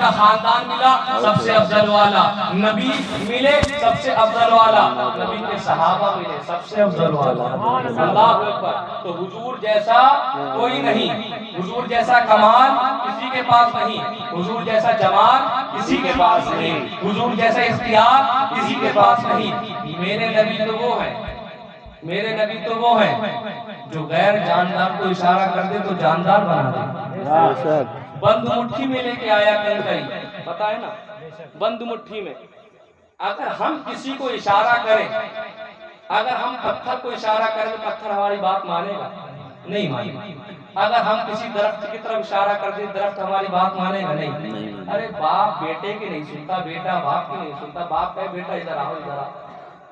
کا خاندان ملا سب سے افضل والا، نبی ملے سب سے افضل والا، نبی کے صحابہ ملے سب سے افضل والا۔ اللہ اکبر۔ تو حضور جیسا کوئی نہیں، حضور جیسا کمال کسی کے پاس نہیں، حضور جیسا جمال کسی کے پاس نہیں، حضور جیسا اختیار کسی کے پاس نہیں۔ میرے نبی تو وہ ہیں، میرے نبی تو وہ ہیں جو غیر جاندار کو اشارہ کر دے تو جاندار بنا دے۔ بند مٹھی میں لے کے آیا کنکری، پتا ہے نا، بند مٹھی میں۔ اگر ہم کسی کو اشارہ کریں، اگر ہم پتھر کو اشارہ کریں تو پتھر ہماری بات مانے گا؟ نہیں مانے گا۔ اگر ہم کسی درخت کی طرف اشارہ کر دیں درخت ہماری بات مانے گا؟ نہیں۔ ارے باپ بیٹے کی نہیں سنتا، بیٹا باپ کی نہیں سنتا، باپ کہے بیٹا ادھر آؤ ادھر آؤ،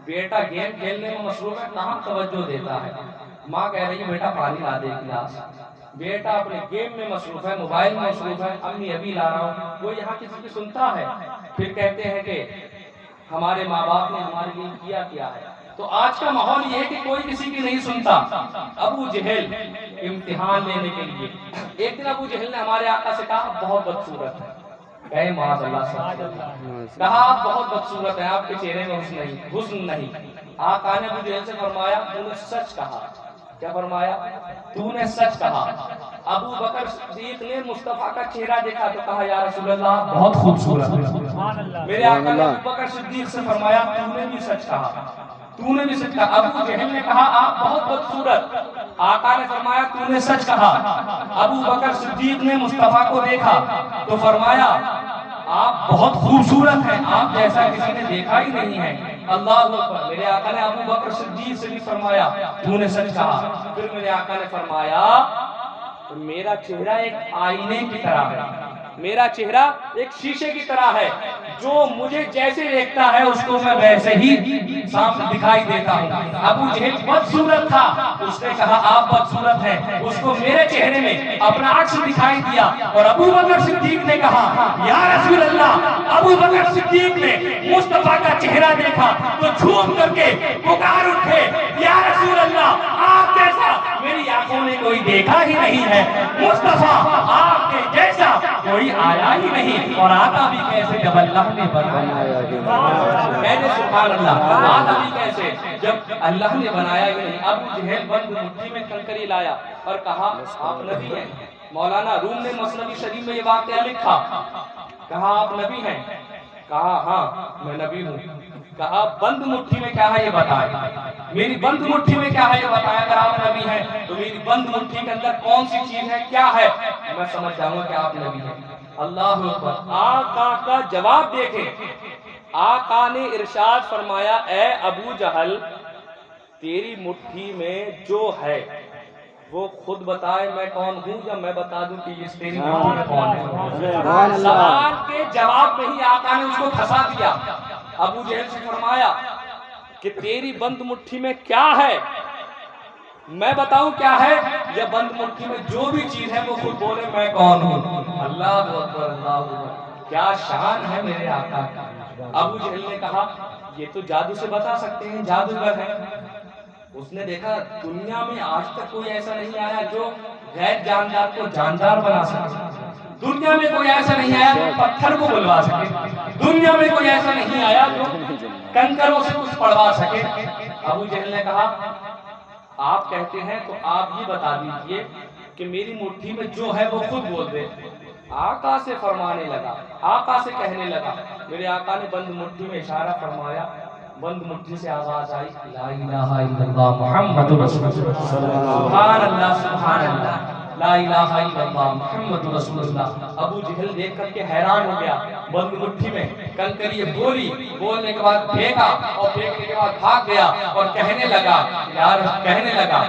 بیٹا گیم کھیلنے میں مصروف ہے کہاں توجہ دیتا ہے، ماں کہہ رہی ہے بیٹا پانی لا دے گلاس، بیٹا اپنے گیم میں مصروف ہے، موبائل میں مصروف ہے، امی ابھی لا رہا ہوں، وہ یہاں کسی کی سنتا ہے؟ پھر کہتے ہیں کہ ہمارے ماں باپ نے ہمارے لیے کیا ہے۔ تو آج کا ماحول یہ ہے کہ کوئی کسی کی نہیں سنتا۔ ابو جہل امتحان لینے کے لیے ایک دن ابو جہل نے ہمارے آقا سے کہا بہت بدصورت ہے، کہے معاذ اللہ سے، کہا آپ بہت بدصورت ہیں، آپ کے چہرے میں حسن نہیں۔ آقا نے ابو جہل سے فرمایا تو نے سچ کہا۔ کیا فرمایا؟ تو نے سچ کہا۔ ابو بکر صدیق نے مصطفیٰ کا چہرہ دیکھا تو کہا یا رسول اللہ بہت خوبصورت ہے۔ میرے آقا نے ابو بکر صدیق سے فرمایا تو نے بھی سچ کہا، تو نے بھی سچ کہا۔ ابو جہل نے کہا آپ بہت بدصورت، آقا نے فرمایا تو نے سچ کہا۔ ابو بکر صدیق نے مصطفیٰ کو دیکھا تو فرمایا آپ بہت خوبصورت ہیں، آپ جیسا کسی نے دیکھا ہی نہیں ہے۔ اللہ اکبر۔ میرے آقا نے ابو بکر صدیق سے بھی فرمایا تو نے سچ کہا۔ پھر میرے آقا نے فرمایا میرا چہرہ ایک آئینے کی طرح ہے، میرا چہرہ ایک شیشے کی طرح ہے، جو مجھے جیسے دیکھتا ہے اس کو میں ویسے ہی سامنے دکھائی دیتا ہوں۔ ابو جہل بدصورت تھا، اس نے کہا آپ بدصورت ہیں، اس کو میرے چہرے میں اپنا عکس دکھائی دیا، اور ابو بکر صدیق نے کہا یا رسول اللہ، ابو بکر صدیق نے مصطفیٰ کا چہرہ دیکھا تو جھوم کر کے پکار اٹھے یا رسول اللہ آپ جیسا میری آنکھوں نے کوئی دیکھا ہی نہیں ہے، مصطفیٰ آپ کے جیسا کوئی آیا ہی نہیں، اور آتا بھی کیسے جب اللہ نے بنایا، کہتے سبحان اللہ، آتا بھی کیسے جب اللہ نے بنایا ہی نہیں۔ ابو جہل بند مٹھی میں کنکری لایا اور کہا آپ نبی ہیں۔ مولانا روم نے مثنوی شریف میں یہ واقعہ لکھا، کہا آپ نبی ہیں؟ کہا ہاں میں نبی ہوں۔ کہا بند مٹھی میں کیا ہے یہ بتائیں، میری بند مٹھی میں کیا ہے یہ بتائیں، اگر آپ نبی ہیں تو میری بند مٹھی کے اندر کون سی چیز ہے، کیا ہے، میں سمجھ جاؤں گا کہ آپ نبی ہیں۔ اللہ اکبر۔ آقا کا جواب دیکھیں، آقا نے ارشاد فرمایا اے ابو جہل تیری مٹھی میں جو ہے وہ خود بتائے میں کون ہوں، یا میں بتا دوں کہ اس تیری مٹھی میں کون ہے۔ سوال کے جواب میں ہی آقا نے اس کو پھنسا دیا۔ ابو جہل سے فرمایا کہ تیری بند مٹھی میں کیا ہے، میں بتاؤں کیا ہے، یا بند مٹھی میں جو بھی چیز ہے وہ خود بولے میں کون ہوں۔ اللہ اکبر، اللہ اکبر، کیا شان ہے میرے آقا کی۔ ابو جہل نے کہا یہ تو جادو سے بتا سکتے ہیں، جادوگر ہے۔ اس نے دیکھا دنیا میں آج تک کوئی ایسا نہیں آیا جو غیر جاندار کو جاندار بنا سکے، دنیا میں کوئی ایسا نہیں آیا جو پتھر کو بلوا سکے، دنیا میں کوئی ایسا نہیں آیا جو کنکروں سے کچھ پڑھوا سکے۔ ابو جہل نے کہا آپ کہتے ہیں تو آپ یہ بتا دیجئے کہ میری مٹھی میں جو ہے وہ خود بول دے۔ آقا سے فرمانے لگا، آقا سے کہنے لگا، میرے آقا نے بند مٹھی میں اشارہ فرمایا، بند مٹھی سے آواز آئی لا الہ الا اللہ محمد رسول اللہ، سبحان اللہ سبحان اللہ، لا الہ الا اللہ محمد رسول اللہ۔ ابو جہل دیکھ کر کے حیران ہو گیا، بند مٹھی میں کنکری بولی، بولنے کے بعد پھینکا، اور پھینکنے کے بعد بھاگ گیا اور کہنے لگا یار، کہنے لگا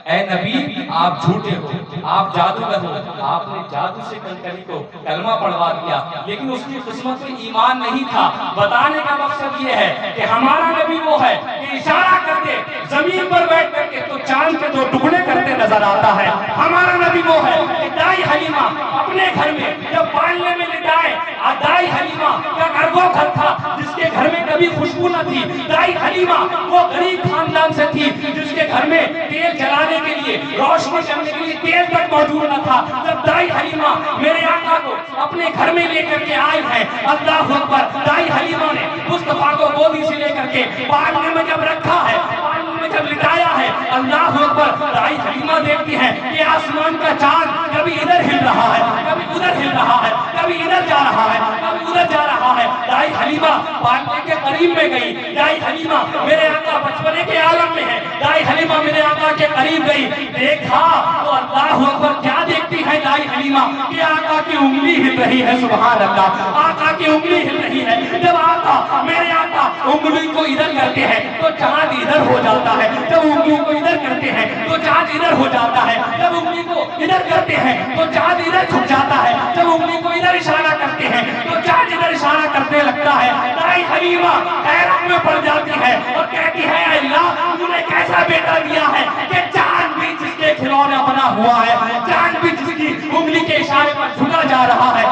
اے نبی آپ جھوٹے ہو، آپ جادوگر ہو، آپ نے جادو سے کنکری کو کلمہ پڑھوا دیا، لیکن اس کی قسمت میں ایمان نہیں تھا۔ بتانے کا مقصد یہ ہے کہ ہمارا نبی وہ ہے کہ اشارہ کرتے زمین پر بیٹھ کر کے تو چاند کے دو ٹکڑے کرتے نظر آتا ہے۔ ہمارا نبی وہ ہے کہ دائی حلیمہ اپنے گھر میں جب پالنے میں لٹائے، دائی حلیمہ کا گھر وہ گھر تھا جس کے گھر میں کبھی خوشبو نہ تھی، دائی حلیمہ وہ غریب خاندان سے تھی جس کے گھر میں تیل جلانے کے لیے، روشنی کرنے کے لیے تیل تک موجود نہ تھا، جب دائی حلیمہ میرے آقا کو اپنے گھر میں لے کر کے آئی ہیں، اللہ اکبر، دائی حلیمہ نے مصطفیٰ کو گودی سے لے کر کے پالنے میں جب رکھا ہے، پالنے میں جب لٹایا ہے، اللہ اکبر، دائی حلیمہ دیکھتی ہے کہ آسمان کا چاند کبھی ادھر ہل رہا ہے، کبھی ادھر ہل رہا ہے، کبھی ادھر جا رہا ہے، کبھی ادھر جا رہا ہے۔ دائی حلیمہ پالنے کے قریب میں گئی، دائی حلیمہ میرے آقا بچپنے کے عالم میں ہے، دائی حلیمہ میرے آقا کے قریب گئی، دیکھا تو اللہ اکبر کیا دیکھتی ہے دائی حلیمہ کہ آقا کی انگلی ہل رہی ہے، سبحان اللہ، آقا کی انگلی ہل رہی ہے۔ جب آقا میرے آقا انگلی کو ادھر کرتے ہیں تو چاند ادھر ہو جاتا ہے، جب انگلی کو ادھر کرتے ہیں تو چاند ادھر ہو جاتا ہے، جب انگلی کو ادھر کرتے ہیں تو چاند ادھر جھک جاتا ہے، جب انگلی کو ادھر اشارہ کرتے ہیں تو چاند ادھر اشارہ کرنے لگتا ہے۔ دائی حلیمہ حیرت میں پڑ جاتی ہے اور کہتی ہے اے اللہ تو نے کیسا بیٹا دیا ہے کہ چاند بھی جس کے کھلونا بنا ہوا ہے، چاند بھی جس کی انگلی کے اشارے پر جھکا جا رہا ہے۔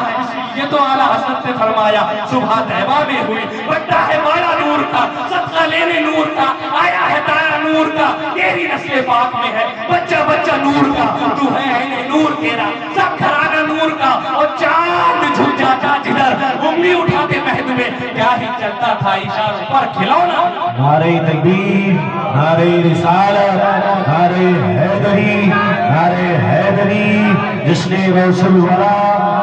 یہ تو اعلیٰ حضرت نے فرمایا صبح طیبہ میں ہوئی، بڑا ہے بالا نور کا، صدقہ لینے نور کا، آیا ہے تارا نور کا، تیری نسل پاک میں ہے بچہ بچہ نور کا، تو ہے عین نور تیرا، سب گھرانہ نور کا، اور چاند جھک جاتا جدھر انگلی اٹھاتے مہد میں کیا ہی چلتا تھا اشاروں پر کھلونا۔ نعرہ تکبیر، نعرہ رسالت، نعرہ حیدری، نعرہ حیدری، جشن غوث الورا،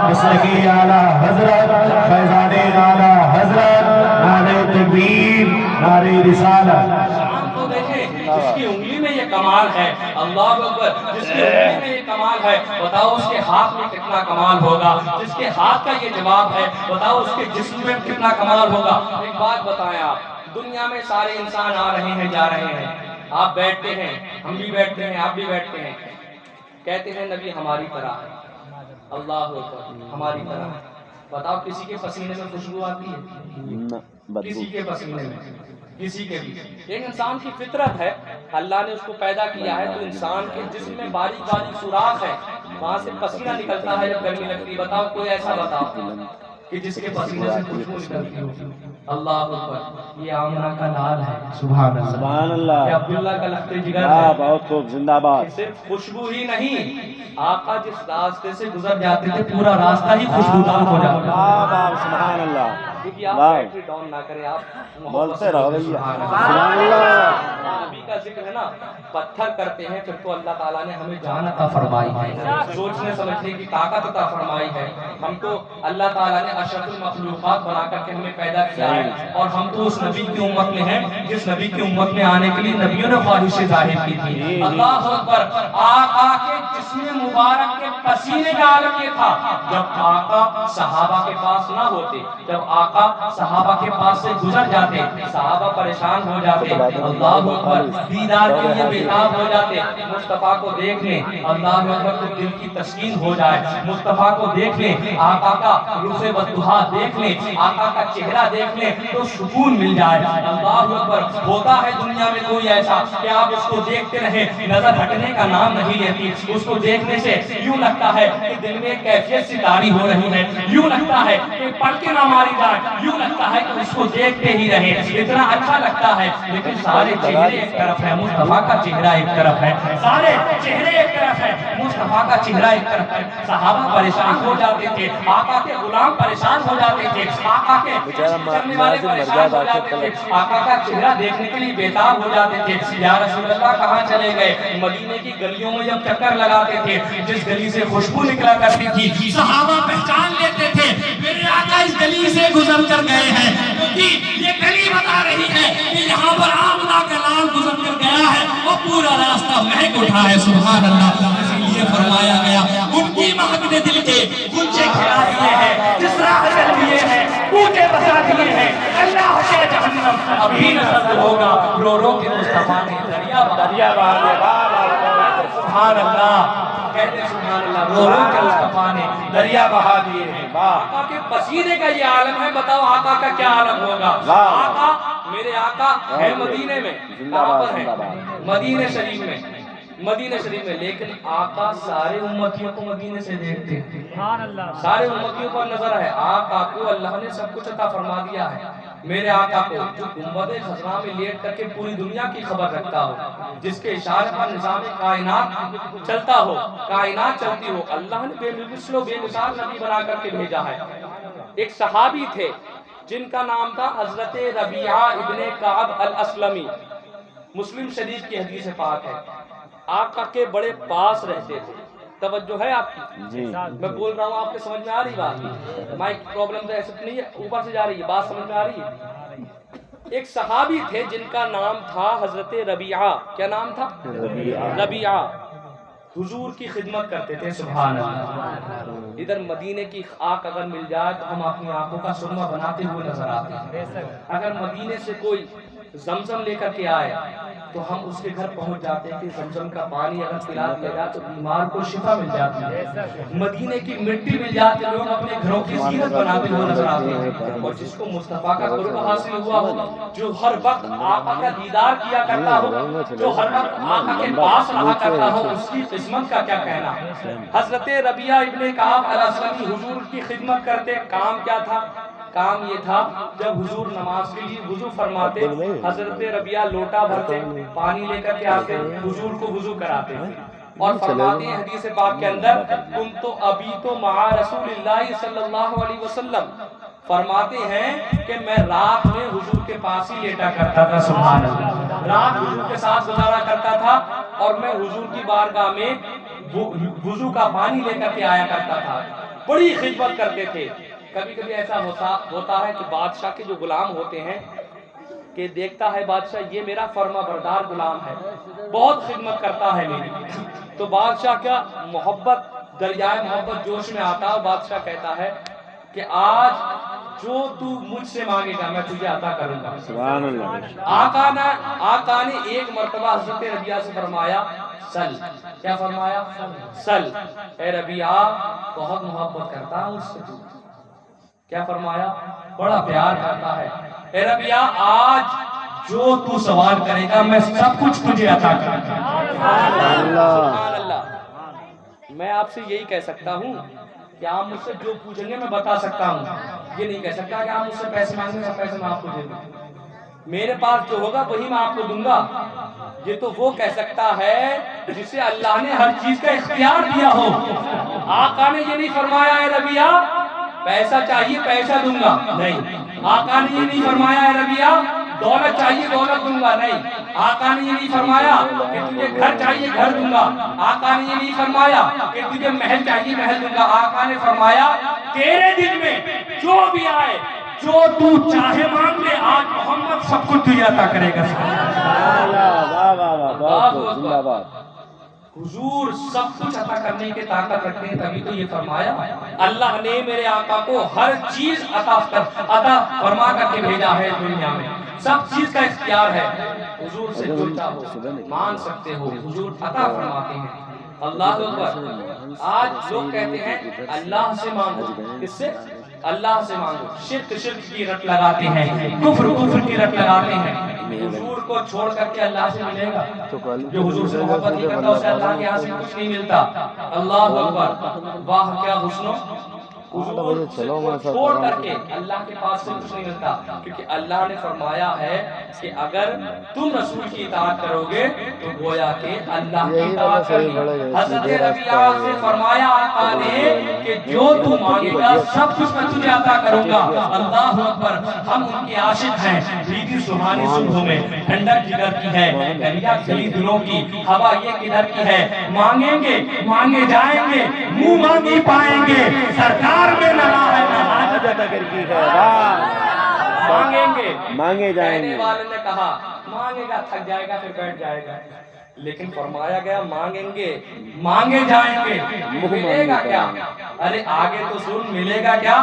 مسلک اعلیٰ حضرت، فیضان اعلیٰ حضرت، نعرہ تکبیر، نعرہ رسالت۔ شان تو دیکھیں جس کی انگلی میں یہ کمال ہے، اللہ اکبر، جس کی انگلی میں یہ کمال ہے، بتاؤ اس کے ہاتھ میں کتنا کمال ہوگا، جس کے ہاتھ کا یہ جواب ہے بتاؤ اس کے جسم میں کتنا کمال ہوگا۔ ایک بات بتائیں آپ، دنیا میں سارے انسان آ رہے ہیں جا رہے ہیں، آپ بیٹھتے ہیں، ہم بھی بیٹھتے ہیں، آپ بھی بیٹھتے ہیں، کہتے ہیں نبی ہماری طرح ہے، اللہ اکبر، ہماری طرح ہے۔ بتاؤ کسی کے پسینے میں خوشبو آتی ہے؟ کسی کے پسینے میں، کسی کے بھی۔ ایک انسان کی فطرت ہے، اللہ نے اس کو پیدا کیا ہے تو انسان کے جسم میں باریک باریک سوراخ ہے، وہاں سے پسینہ نکلتا ہے جب گرمی لگتی ہے۔ بتاؤ کوئی ایسا بتاؤ کہ جس کے پسینے سے خوشبو نکلتی ہو؟ اللہ اکبر، یہ آمنہ کا لال ہے، سبحان اللہ، سبحان اللہ، یہ عبداللہ کا لخت جگر ہے۔ بہت خوب، زندہ باد۔ صرف خوشبو ہی نہیں، آقا جس راستے سے گزر جاتے تھے پورا راستہ ہی خوشبودار ہو جاتا ہے۔ سبحان اللہ، کیونکہ آپ بیٹری ڈاؤن نہ کریں، آپ بولتے رہو بھیا، سبحان اللہ۔ نبی کا ذکر ہے نا، پتھر کرتے ہیں پھر تو اللہ تعالیٰ نے ہمیں جان عطا فرمائی ہے، سوچنے سمجھنے کی طاقت عطا فرمائی ہے۔ ہم کو اللہ تعالیٰ نے اشرف المخلوقات بنا کر کے ہمیں پیدا کیا ہے، اور ہم تو اس نبی کی امت میں ہیں جس نبی کی امت میں آنے کے لیے نبیوں نے خواہش ظاہر کی تھی۔ اللہ اکبر، آقا کے جسم مبارک کے پسینے کا عالم یہ تھا جب آقا صحابہ کے پاس نہ ہوتے، جب آقا صحابہ کے پاس سے گزر جاتے صحابہ پریشان ہو جاتے، اللہ اکبر، دیدار کے لیے بےتاب ہو جاتے، مصطفیٰ کو دیکھ لیں، اللہ اکبر، تو دل کی تسکین ہو جائے، مصطفیٰ کو دیکھ لیں، آقا کا رخ بدوحا دیکھ لیں، آقا کا چہرہ دیکھ لیں تو سکون مل جائے۔ اللہ اکبر، ہوتا ہے دنیا میں کوئی ایسا کہ آپ اس کو دیکھتے رہیں، نظر ہٹنے کا نام نہیں لیتی، اس کو دیکھنے سے یوں لگتا ہے کہ دل میں کیفیت سی طاری ہو رہی ہے، یوں لگتا ہے کہ پڑھ کے نہ ماری جائے، یوں لگتا ہے کہ اس کو دیکھتے ہی رہے، اتنا اچھا لگتا ہے۔ لیکن سارے چہرے ایک طرف ہے، مصطفیٰ کا چہرہ ایک طرف ہے، سارے چہرے ایک طرف ہے، مصطفیٰ کا چہرہ ایک طرف ہے۔ صحابہ پریشان ہو جاتے تھے، آقا کے غلام پریشان ہو جاتے تھے، آقا کے چلنے والے پریشان ہو جاتے تھے، آقا کا چہرہ دیکھنے کے لیے بےتاب ہو جاتے تھے۔ یا رسول اللہ کہاں چلے گئے؟ مدینے کی گلیوں میں جب چکر لگاتے تھے، جس گلی سے خوشبو نکلا کرتی تھی صحابہ پہچان لیتے تھے میرے آقا اس گلی سے گزر کر گئے ہیں، کیونکہ یہ گلی بتا رہی ہے کہ یہاں پر آمنہ کا لال گزر کر گیا ہے، وہ پورا راستہ مہک اٹھا ہے، سبحان اللہ۔ اسی لیے فرمایا گیا ان کی مہک نے دل کے گنچے کھلا دیے ہیں، جس راہ چل دیے ہیں کوچے بسا دیے ہیں، اللہ سے جہنم ابھی نہ سرد ہوگا، رو رو کے مصطفیٰ نے دریا بہا دیا، سبحان اللہ، کہتے سبحان اللہ، رو رو کے مصطفیٰ نے دریا بہا دیے ہیں۔ آقا کے پسینے کا یہ عالم ہے، بتاؤ آقا کا کیا عالم ہوگا؟ آقا، میرے آقا ہے مدینے میں، کہاں پر ہے؟ مدینہ شریف میں، مدینہ شریف میں، لیکن آقا سارے امتیوں کو مدینے سے دیکھتے ہیں، سارے امتیوں پر نظر ہے۔ آقا کو اللہ نے سب کچھ عطا فرما دیا ہے۔ میرے آقا کو جو گنبد خضرا میں لیٹ کر کے پوری دنیا کی خبر رکھتا ہو، جس کے اشارے پر نظام کائنات چلتا ہو، کائنات چلتی ہو، اللہ نے بے مثل و بے مثال نبی بنا کر کے بھیجا ہے۔ ایک صحابی تھے جن کا نام تھا حضرت ربیعہ ابن کعب الاسلمی، مسلم شریف کی حدیث پاک ہے۔ آقا کے بڑے پاس رہتے تھے۔ توجہ ہے آپ کی؟ جی میں بول رہا ہوں، آپ کے سمجھ میں آ رہی بات؟ مائک پرابلم تو ایسا نہیں ہے، اوپر سے جا رہی ہے بات، سمجھ میں آ رہی ہے؟ ایک صحابی تھے جن کا نام تھا حضرت ربیعہ۔ کیا نام تھا؟ ربیعہ۔ حضور کی خدمت کرتے تھے، سبحان اللہ۔ ادھر مدینے کی خاک اگر مل جائے تو ہم اپنی آنکھوں کا سرما بناتے ہوئے نظر آتے ہیں۔ اگر مدینے سے کوئی زمزم لے کر کے آئے تو ہم اس کے گھر پہنچ جاتے ہیں کہ زمزم کا پانی اگر پلا دیا جائے تو بیمار کو شفا مل جاتی ہے۔ مدینے کی مٹی مل جاتی ہے، لوگ اپنے گھروں کی زینت بناتے ہوئے نظر آتے ہیں۔ اور جس کو مصطفیٰ کا قرب حاصل ہوا ہو، جو ہر وقت آقا کا دیدار کیا کرتا ہو، جو ہر وقت آقا کے پاس رہا کرتا ہو، اس کی قسمت کا کیا کہنا۔ حضرت ربیعہ ابن کعب الاسلمی حضور کی خدمت کرتے، کام کیا تھا؟ کام یہ تھا جب حضور نماز کے لیے وضو فرماتے، حضرت ربیعہ لوٹا بھرتے، پانی لے کر کے آتے، حضور کو وضو کراتے اور فرماتے ہیں حدیث پاک کے اندر، کنت ابیت مع رسول اللہ صلی اللہ علیہ وسلم، فرماتے ہیں کہ میں رات میں حضور کے پاس ہی لیٹا کرتا تھا، سبحان اللہ، رات حضور کے ساتھ گزارا کرتا تھا اور میں حضور کی بارگاہ میں وضو کا پانی لے کر کے آیا کرتا تھا۔ بڑی خدمت کرتے تھے۔ کبھی کبھی ایسا ہوتا ہے کہ بادشاہ کے جو غلام ہوتے ہیں کہ دیکھتا ہے بادشاہ یہ میرا فرما بردار غلام ہے، بہت خدمت کرتا ہے میری، تو بادشاہ کیا محبت، دریائے محبت جوش میں آتا ہے، بادشاہ کہتا ہے کہ آج جو تو مجھ سے مانگے گا میں تجھے عطا کروں گا، سبحان اللہ۔ آقا نے ایک مرتبہ حضرت ربیعہ سے فرمایا سل، کیا فرمایا؟ سل، اے ربیعہ بہت محبت کرتا ہے اس سے، کیا فرمایا؟ بڑا پیار کرتا ہے، اے ربیعہ آج جو تو سوال کرے گا میں سب کچھ تجھے عطا کروں گا، سبحان اللہ۔ میں آپ سے یہی کہہ سکتا ہوں کہ آپ مجھ سے جو پوچھیں گے میں بتا سکتا ہوں، یہ نہیں کہہ سکتا کہ آپ مجھ سے پیسے مانگیں گے پیسے میں آپ کو دے دوں، میرے پاس جو ہوگا وہی میں آپ کو دوں گا۔ یہ تو وہ کہہ سکتا ہے جسے اللہ نے ہر چیز کا اختیار دیا ہو۔ آقا نے یہ نہیں فرمایا اے ربیعہ پیسہ چاہیے پیسہ دوں گا، نہیں۔ آقا نے یہ نہیں فرمایا اے ربیعہ دولت چاہیے دولت دوں گا، نہیں۔ آقا نے یہ نہیں فرمایا کہ تجھے گھر چاہیے گھر دوں گا، آقا نے یہ نہیں فرمایا کہ تجھے محل چاہیے محل دوں گا۔ آقا نے فرمایا تیرے دل میں جو بھی آئے، جو تو چاہے مانگ لے، آج محمد سب کچھ تجھے عطا کرے گا۔ حضور سب کچھ عطا کرنے کے طاقت رکھتے ہیں، تبھی تو یہ فرمایا اللہ نے میرے آقا کو ہر چیز عطا فرما کر کے بھیجا ہے دنیا میں، سب چیز کا اختیار ہے۔ حضور سے جو چاہو مانگ سکتے ہو، حضور عطا فرماتے ہیں۔ اللہ اکبر۔ آج لوگ کہتے ہیں اللہ سے مانگو، کس سے؟ اللہ سے مانگو، شرک کی رٹ لگاتے ہیں، کفر کی رٹ لگاتے ہیں۔ حضور کو چھوڑ کر کے اللہ سے ملے گا؟ جو حضور سے محبت نہیں کرتا اسے اللہ کے یہاں سے کچھ نہیں ملتا۔ اللہ اکبر، واہ کیا حسن، حضور کو چھوڑ کر کے اللہ کے پاس سے کچھ نہیں ملتا، کیونکہ اللہ نے فرمایا ہے کہ اگر تم رسول کی اطاعت کرو گے تو گویا کہ اللہ کی اطاعت کرنی۔ حضرت ربیعہ سے فرمایا آقا نے کہ جو تو مانگے گا سب کچھ میں تجھے عطا کروں گا۔ اللہ اکبر۔ ہم ان کے عاشق ہیں، بھیگی سبحانی صبح میں ٹھنڈک جگر کی ہے، دریا کھلی دلوں کی ہوا یہ کدھر کی ہے، مانگیں گے مانگے جائیں گے منہ مانگی پائیں گے، سرکار میں نہ ہے نہ حاجت اگر کی ہے، مانگیں گے مانگے جائیں گے۔ کہنے والے نے کہا مانگے گا تھک جائے گا پھر بیٹھ جائے گا، لیکن فرمایا گیا مانگیں گے مانگے جائیں گے، ملے گا کیا؟ ارے آگے تو سن، ملے گا کیا؟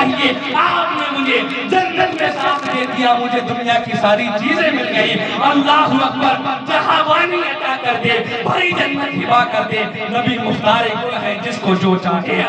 چاہیے. آپ نے مجھے جنت میں ساتھ دے دیا, مجھے دنیا کی ساری چیزیں مل گئی. اللہ اکبر, جہاوانی عطا کر دے, بھری جنت ہبا کر دے. نبی مختار کل ہے جس کو جو چاہے,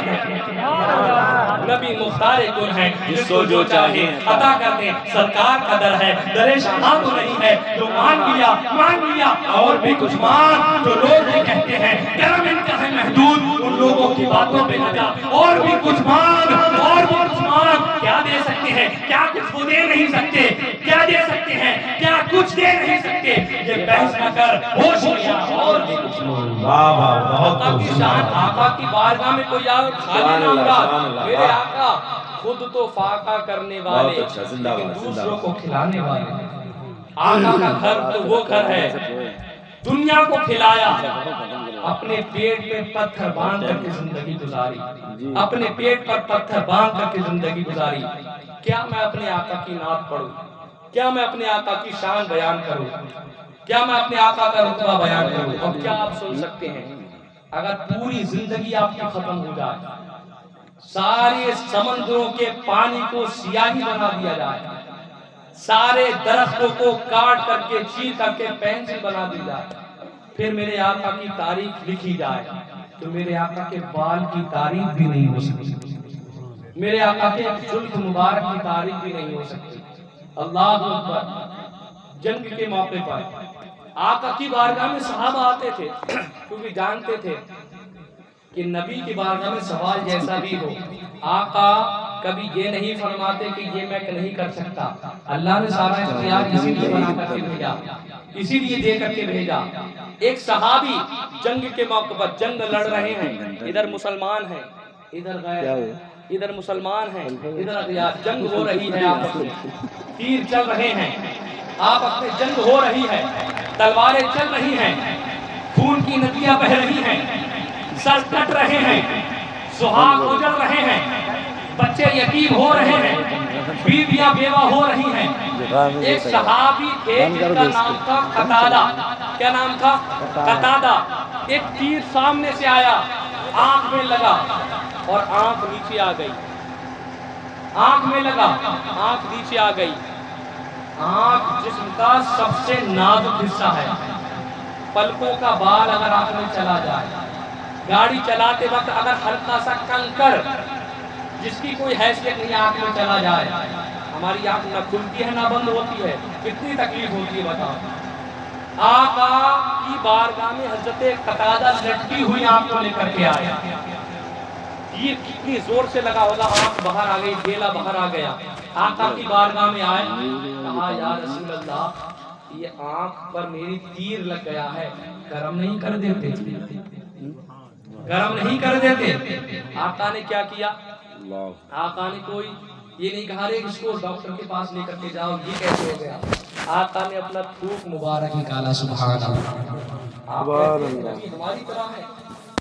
نبی مختار کل ہے جس کو جو چاہے عطا کر دے. سرکار کا در ہے, در شاہ تو نہیں ہے, جو مان لیا اور بھی کچھ مان. جو لوگ یہ کہتے ہیں کرم ان کا ہے محدود, ان لوگوں کی باتوں پہ لگا. اور بھی کچھ مان, اور بھی کچھ مان. کیا دے سکتے ہیں, کیا کچھ وہ دے نہیں سکتے, کیا دے سکتے ہیں, کیا کچھ دے نہیں سکتے. یہ بحث نہ کر, ہوش لیا اور بھی کچھ مان. آقا کی شان, آقا کی بارگاہ میں کوئی آئے خالی نہ ہوگا. میرے آقا خود تو فاقہ کرنے والے لیکن دوسروں کو کھلانے والے. آقا کا گھر تو وہ گھر ہے دنیا کو کھلایا, اپنے پیٹ پہ پتھر باندھ کر کے زندگی گزاری, اپنے پیٹ پر پتھر باندھ کر کے زندگی گزاری. کیا میں اپنے آقا کی نعت پڑھوں, کیا میں اپنے آقا کی شان بیان کروں, کیا میں اپنے آقا کا رتبہ بیان کروں. اب کیا آپ سن سکتے ہیں, اگر پوری زندگی آپ کی ختم ہو جائے, سارے سمندروں کے پانی کو سیاہی بنا دیا جائے, سارے درختوں کو کاٹ کر کے چیر کر کے پینسل بنا دی جائے, پھر میرے آقا کی تعریف لکھی جائے, تو میرے آقا کے بال کی تعریف بھی نہیں ہو سکتی, میرے آقا کے جلد مبارک کی تعریف بھی نہیں ہو سکتی. اللہ اکبر. جنگ کے موقع پر آقا کی بارگاہ میں صحابہ آتے تھے, کیونکہ جانتے تھے کہ نبی کی بارگاہ میں سوال جیسا بھی ہو, آقا کبھی یہ نہیں فرماتے کہ یہ میں نہیں کر سکتا. اللہ نے سارا اختیار اسی لیے بنا کر کے بھیجا, اسی لیے دے کر کے بھیجا. ایک صحابی جنگ کے موقع پر جنگ لڑ رہے ہیں, ادھر مسلمان ہیں, ادھر غیر, ادھر مسلمان ہیں, ادھر غیر. جنگ ہو رہی ہے, آپ تیر چل رہے ہیں, آپ اپنے جنگ ہو رہی ہے, تلواریں چل رہی ہیں, خون کی ندیاں بہ رہی ہیں, سر کٹ رہے ہیں, سہاگ اجڑ رہے ہیں, بچے یتیم ہو رہے ہیں, بیویاں بیوہ ہو رہی ہیں. ایک صحابی تھے جن کا نام تھا قتادہ. کیا نام تھا؟ قتادہ. ایک تیر سامنے سے آیا, آنکھ میں لگا اور آنکھ نیچے آ گئی, آنکھ میں لگا, آنکھ نیچے آ گئی. آنکھ جسم کا سب سے نازک حصہ ہے, پلکوں کا بال اگر آنکھ میں چلا جائے, گاڑی چلاتے وقت اگر ہلکا سا کنکر جس کی کوئی حیثیت نہیں آنکھ میں چلا جائے, ہماری آنکھ نہ کھلتی ہے نہ بند ہوتی ہے, کتنی تکلیف ہوتی ہے بتاؤ. آقا کی بارگاہ میں حضرت قتادہ لٹکی ہوئی آنکھ کو لے کر کے آئے. تیر کتنی زور سے لگا ہوگا, آنکھ باہر آ گئی, ڈیلا باہر آ گیا. آقا کی بارگاہ میں آئے, کہا یا رسول اللہ یہ آنکھ پر میری تیر لگ گیا ہے, گرم نہیں کر دیتے, گرم نہیں کر دیتے. آقا نے کیا کیا, آقا نے کوئی یہ نہیں کہا رہے اس کو ڈاکٹر کے پاس لے کر کے جاؤ, یہ کیسے ہو گیا. آقا نے اپنا تھوک مبارک نکالا. سبحان اللہ. ہماری طرح ہے,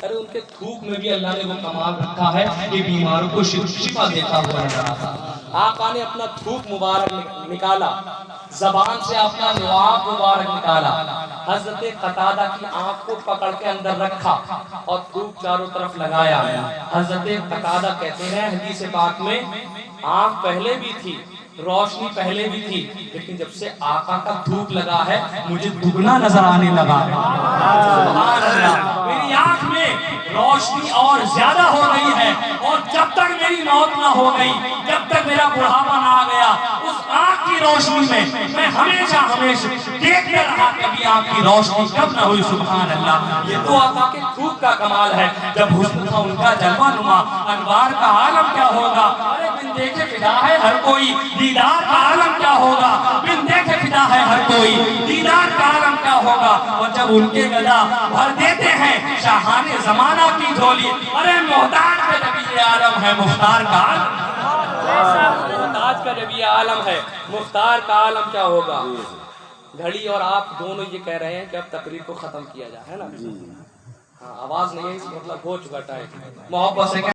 ارے ان کے تھوک میں بھی اللہ نے وہ کمال رکھا ہے کہ بیماروں کو شفا دیتا ہوا نظر آتا. آقا نے اپنا تھوک مبارک نکالا, زبان سے اپنا لعاب مبارک نکالا, حضرت قتادہ کی آنکھ کو پکڑ کے اندر رکھا اور تھوک چاروں طرف لگایا. حضرت قتادہ کہتے ہیں حدیث پاک میں, آنکھ پہلے بھی تھی, روشنی پہلے بھی تھی, لیکن جب سے آقا کا تھوک لگا ہے مجھے دگنا نظر آنے لگا ہے. سبحان اللہ. میری آنکھ میں روشنی اور زیادہ ہو رہی ہے, اور جب تک میری موت نہ ہو گئی, جب تک میرا بڑھاپا نہ آ گیا, اس آنکھ کی روشنی میں ہمیشہ دیکھتے رہا کبھی آنکھ کی روشنی کب نہ ہوئی. سبحان اللہ. یہ تو آقا کے تھوک کا کمال ہے. جب حسن تھا ان کا جلوہ نما, انوار کا عالم کیا ہوگا. ارے بن دیکھے فدا ہے ہر کوئی, دیدار کا عالم کیا ہوگا. بن دیکھے فدا ہے ہر کوئی, دیدار کا عالم کیا ہوگا. اور جب ان کے گدا بھر دیتے ہیں شاہان زمانہ کی جھولی, ارے محتاج کا جب یہ عالم ہے مختار کا عالم, محتاج کا جب یہ عالم ہے مختار کا عالم کیا ہوگا. گھڑی اور آپ دونوں یہ کہہ رہے ہیں کہ اب تقریر کو ختم کیا جائے, ہے نا. ہاں, آواز نہیں ہے, مطلب ہو چکا ٹائم. محبت سے